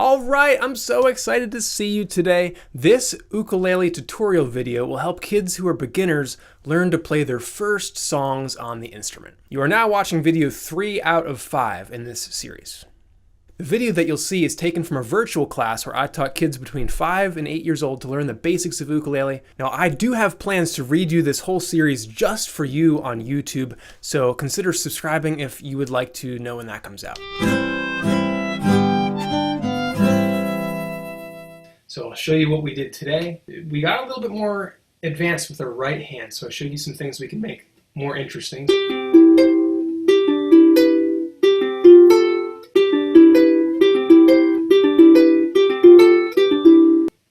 Alright, I'm so excited to see you today. This ukulele tutorial video will help kids who are beginners learn to play their first songs on the instrument. You are now watching video 3 out of 5 in this series. The video that you'll see is taken from a virtual class where I taught kids between 5 and 8 years old to learn the basics of ukulele. Now I do have plans to redo this whole series just for you on YouTube, so consider subscribing if you would like to know when that comes out. So I'll show you what we did today. We got a little bit more advanced with our right hand, so I'll show you some things we can make more interesting.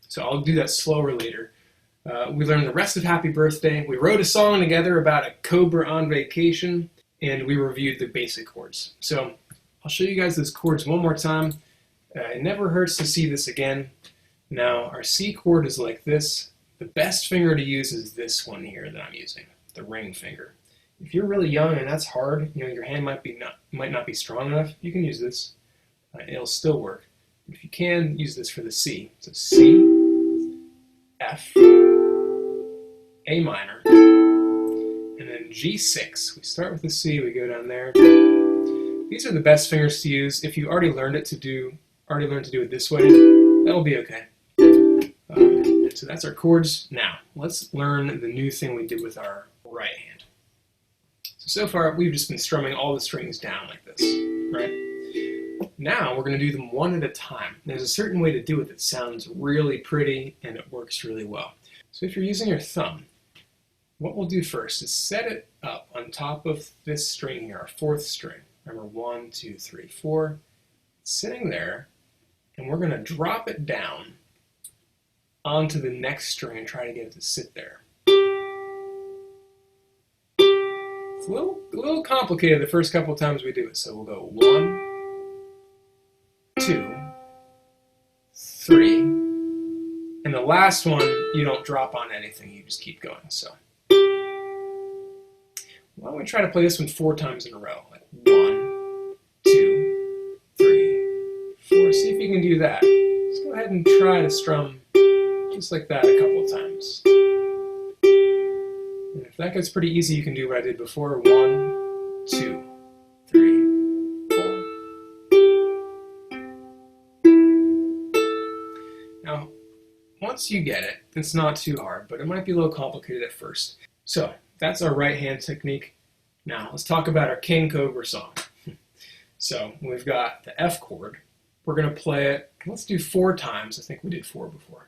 So I'll do that slower later. We learned the rest of Happy Birthday. We wrote a song together about a cobra on vacation, and we reviewed the basic chords. So I'll show you guys those chords one more time. It never hurts to see this again. Now, our C chord is like this. The best finger to use is this one here that I'm using, the ring finger. If you're really young and that's hard, your hand might not be strong enough, you can use this. It'll still work. If you can, use this for the C. So C, F, A minor, and then G6. We start with the C, we go down there. These are the best fingers to use. If you already learned to do it this way, that'll be okay. So that's our chords. Now, let's learn the new thing we did with our right hand. So far, we've just been strumming all the strings down like this, right? Now, we're going to do them one at a time. There's a certain way to do it that sounds really pretty and it works really well. So if you're using your thumb, what we'll do first is set it up on top of this string here, our 4th string. Remember, 1, 2, 3, 4. It's sitting there, and we're going to drop it down onto the next string and try to get it to sit there. It's a little complicated the first couple of times we do it, so we'll go 1, 2, 3, and the last one you don't drop on anything, you just keep going. So why don't we try to play this one 4 times in a row, like 1, 2, 3, 4. See if you can do that. Let's go ahead and try to strum just like that a couple of times. And if that gets pretty easy, you can do what I did before. 1, 2, 3, 4. Now, once you get it, it's not too hard, but it might be a little complicated at first. So, that's our right hand technique. Now, let's talk about our King Cobra song. So, we've got the F chord. We're going to play it, let's do 4 times. I think we did 4 before.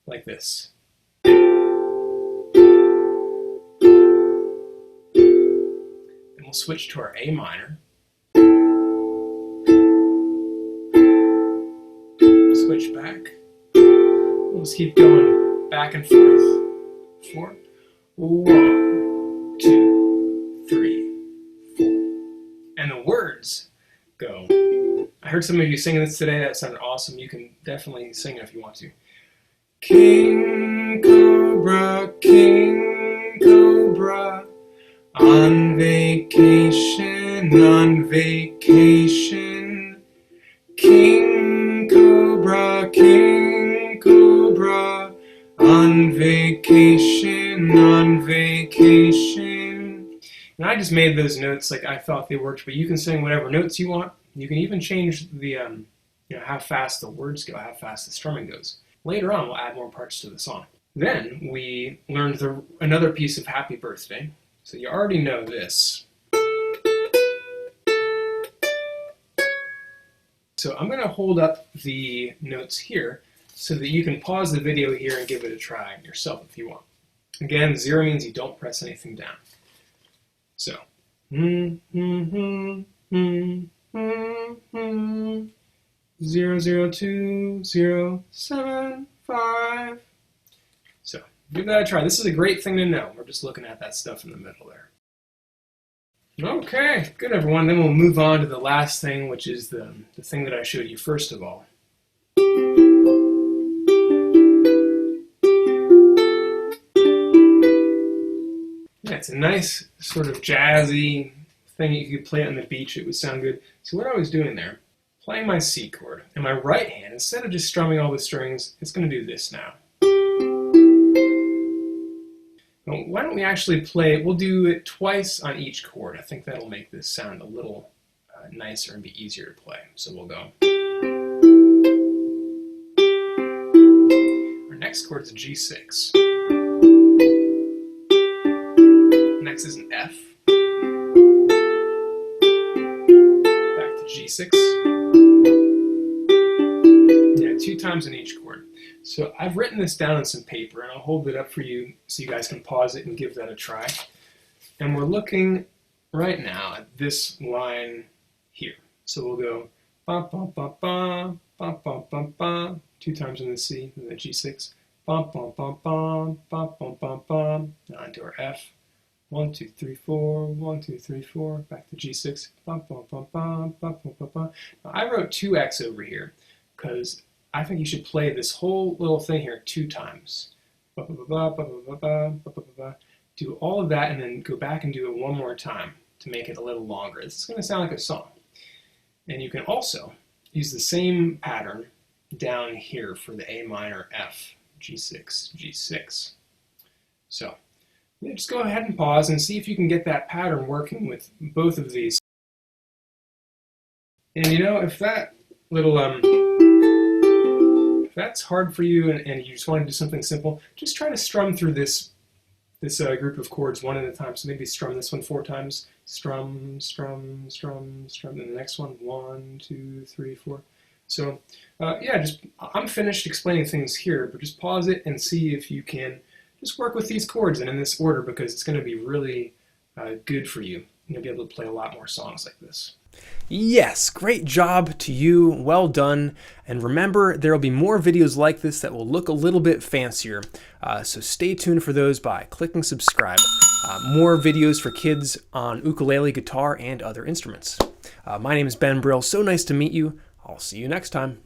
Like this. Then we'll switch to our A minor. Switch back. We'll just keep going back and forth. 4. 1, 2, 3, 4. And the words go. I heard some of you singing this today. That sounded awesome. You can definitely sing it if you want to. King Cobra, on vacation, on vacation. King Cobra, on vacation, on vacation. And I just made those notes like I thought they worked, but you can sing whatever notes you want. You can even change the, how fast the words go, how fast the strumming goes. Later on, we'll add more parts to the song. Then we learned another piece of Happy Birthday. So you already know this. So I'm going to hold up the notes here so that you can pause the video here and give it a try yourself if you want. Again, 0 means you don't press anything down. So. 002075. So give that a try. This is a great thing to know. We're just looking at that stuff in the middle there. Okay, good everyone. Then we'll move on to the last thing, which is the thing that I showed you first of all. Yeah, it's a nice sort of jazzy thing you could play on the beach. It would sound good. So what I was doing there, playing my C chord. And my right hand, instead of just strumming all the strings, it's going to do this now. Now, why don't we actually play, we'll do it twice on each chord. I think that'll make this sound a little nicer and be easier to play. So we'll go. Our next chord is a G6. Next is an F. Back to G6. Yeah, 2 times in each chord. So I've written this down on some paper, and I'll hold it up for you so you guys can pause it and give that a try. And we're looking right now at this line here. So we'll go ba ba ba ba ba ba ba ba, 2 times in the C, and the G6. Ba ba ba ba ba ba ba ba. Now into our F. 1 2 3 4, 1 2 3 4. Back to G6. Ba ba ba ba ba ba ba ba. Now I wrote 2x over here because I think you should play this whole little thing here 2 times. Ba ba ba ba ba ba ba ba ba ba. Do all of that and then go back and do it 1 more time to make it a little longer. This is going to sound like a song. And you can also use the same pattern down here for the A minor F, G6, G6. So yeah, just go ahead and pause and see if you can get that pattern working with both of these. And you know, if that little if that's hard for you and you just want to do something simple, just try to strum through this group of chords one at a time. So maybe strum this one 4 times. Strum, strum, strum, strum. And the next one, 1 2 3 4. So yeah, I'm finished explaining things here, but just pause it and see if you can just work with these chords and in this order, because it's going to be really good for you. You'll be able to play a lot more songs like this. Yes, great job to you. Well done. And remember, there will be more videos like this that will look a little bit fancier. So stay tuned for those by clicking subscribe. More videos for kids on ukulele, guitar, and other instruments. My name is Ben Brill. So nice to meet you. I'll see you next time.